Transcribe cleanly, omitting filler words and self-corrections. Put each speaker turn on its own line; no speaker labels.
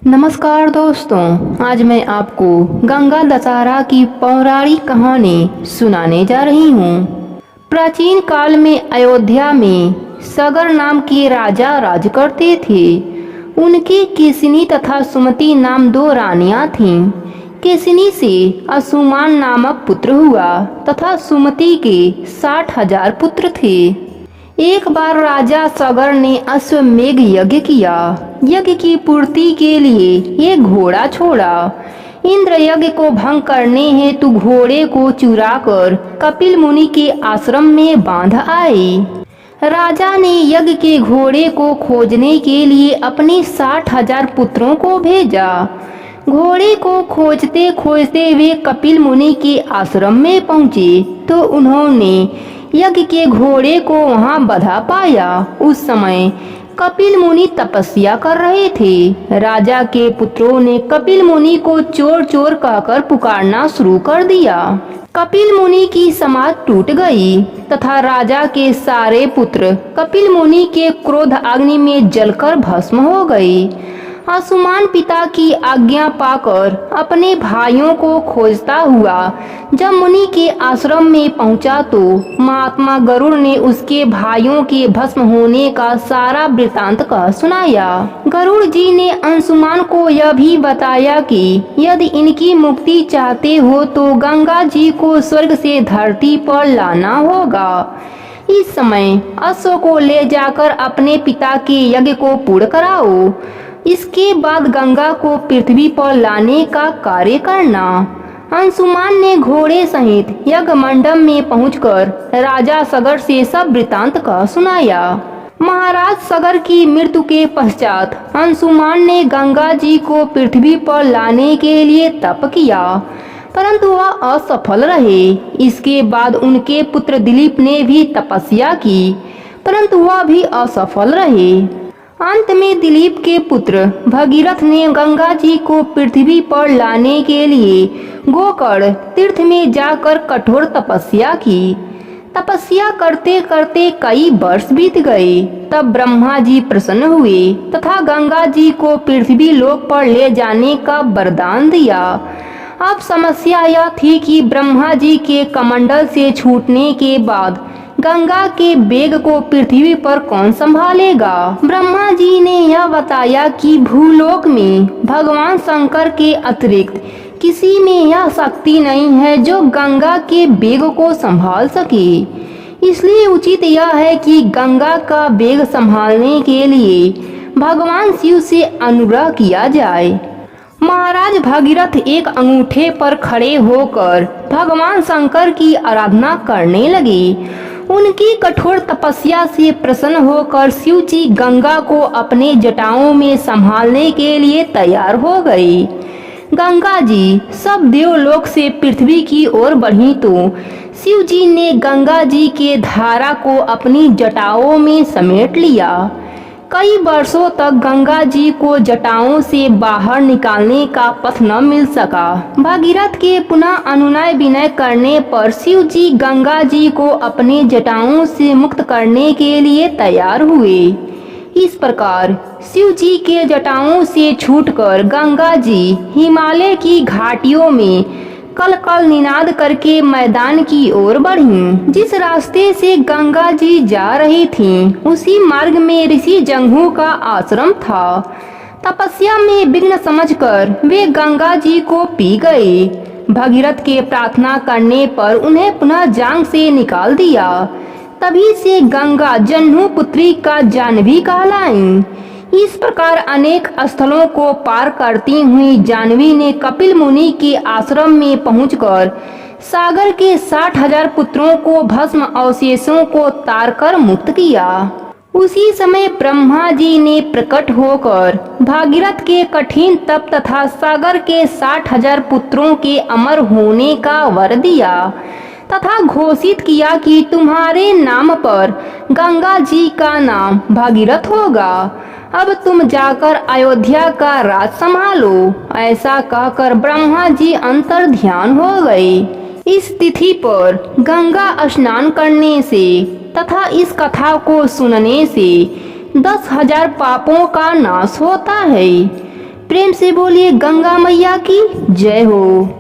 नमस्कार दोस्तों, आज मैं आपको गंगा दशहरा की पौराणिक कहानी सुनाने जा रही हूँ। प्राचीन काल में अयोध्या में सगर नाम के राजा राज करते थे। उनके केसिनी तथा सुमति नाम दो रानियां थीं। केसिनी से असुमान नामक पुत्र हुआ तथा सुमति के 60,000 पुत्र थे। एक बार राजा सगर ने अश्वमेघ यज्ञ किया। यज्ञ की पूर्ति के लिए एक घोड़ा छोड़ा। इंद्र यज्ञ को भंग करने हेतु घोड़े को चुराकर कपिल मुनि के आश्रम में बांध आए। राजा ने यज्ञ के घोड़े को खोजने के लिए अपने 60,000 पुत्रों को भेजा। घोड़े को खोजते खोजते वे कपिल मुनि के आश्रम में पहुँचे तो उन्होंने यज्ञ के घोड़े को वहां बंधा पाया। उस समय कपिल मुनि तपस्या कर रहे थे। राजा के पुत्रों ने कपिल मुनि को चोर चोर कहकर पुकारना शुरू कर दिया। कपिल मुनि की समाधि टूट गई तथा राजा के सारे पुत्र कपिल मुनि के क्रोध अग्नि में जलकर भस्म हो गए। असुमान पिता की आज्ञा पाकर अपने भाइयों को खोजता हुआ जब मुनि के आश्रम में पहुंचा तो महात्मा गरुड़ ने उसके भाइयों के भस्म होने का सारा वृतांत कह सुनाया। गरुड़ जी ने अंशुमान को यह भी बताया कि यदि इनकी मुक्ति चाहते हो तो गंगा जी को स्वर्ग से धरती पर लाना होगा। इस समय अश्व को ले जाकर अपने पिता के यज्ञ को पूर्ण कराओ। इसके बाद गंगा को पृथ्वी पर लाने का कार्य करना। अंशुमान ने घोड़े सहित यज्ञ मंडप में पहुंचकर राजा सगर से सब वृतांत का सुनाया। महाराज सगर की मृत्यु के पश्चात अंशुमान ने गंगा जी को पृथ्वी पर लाने के लिए तप किया, परंतु वह असफल रहे। इसके बाद उनके पुत्र दिलीप ने भी तपस्या की, परंतु वह भी असफल रहे। अंत में दिलीप के पुत्र भगीरथ ने गंगा जी को पृथ्वी पर लाने के लिए गोकर्ण तीर्थ में जाकर कठोर तपस्या की। तपस्या करते करते कई वर्ष बीत गए। तब ब्रह्मा जी प्रसन्न हुए तथा गंगा जी को पृथ्वी लोक पर ले जाने का वरदान दिया। अब समस्या यह थी कि ब्रह्मा जी के कमंडल से छूटने के बाद गंगा के वेग को पृथ्वी पर कौन संभालेगा। ब्रह्मा जी ने यह बताया कि भूलोक में भगवान शंकर के अतिरिक्त किसी में यह शक्ति नहीं है जो गंगा के वेग को संभाल सके। इसलिए उचित यह है कि गंगा का वेग संभालने के लिए भगवान शिव से अनुग्रह किया जाए। महाराज भगीरथ एक अंगूठे पर खड़े होकर भगवान शंकर की आराधना करने लगे। उनकी कठोर तपस्या से प्रसन्न होकर शिव जी गंगा को अपने जटाओं में संभालने के लिए तैयार हो गए। गंगा जी सब देवलोक से पृथ्वी की ओर बढ़ी तो शिव जी ने गंगा जी के धारा को अपनी जटाओं में समेट लिया। कई वर्षों तक गंगा जी को जटाओं से बाहर निकालने का पथ न मिल सका। भगीरथ के पुनः अनुनय विनय करने पर शिव जी गंगा जी को अपने जटाओं से मुक्त करने के लिए तैयार हुए। इस प्रकार शिव जी के जटाओं से छूटकर गंगा जी हिमालय की घाटियों में कल कल निनाद करके मैदान की ओर बढ़ी। जिस रास्ते से गंगा जी जा रही थीं, उसी मार्ग में ऋषि जंघू का आश्रम था। तपस्या में विघ्न समझकर वे गंगा जी को पी गए। भगीरथ के प्रार्थना करने पर उन्हें पुनः जांग से निकाल दिया। तभी से गंगा जन्हू पुत्री का जाह्नवी कहलाई। इस प्रकार अनेक स्थलों को पार करती हुई जाह्नवी ने कपिल मुनि के आश्रम में पहुंचकर सागर के 60,000 पुत्रों को भस्म अवशेषों को तारकर मुक्त किया। उसी समय ब्रह्मा जी ने प्रकट होकर भागीरथ के कठिन तप तथा सागर के 60,000 पुत्रों के अमर होने का वर दिया तथा घोषित किया कि तुम्हारे नाम पर गंगा जी का नाम भागीरथ होगा। अब तुम जाकर अयोध्या का राज संभालो। ऐसा कहकर ब्रह्मा जी अंतर ध्यान हो गए। इस तिथि पर गंगा स्नान करने से तथा इस कथा को सुनने से 10,000 पापों का नाश होता है। प्रेम से बोलिए गंगा मैया की जय हो।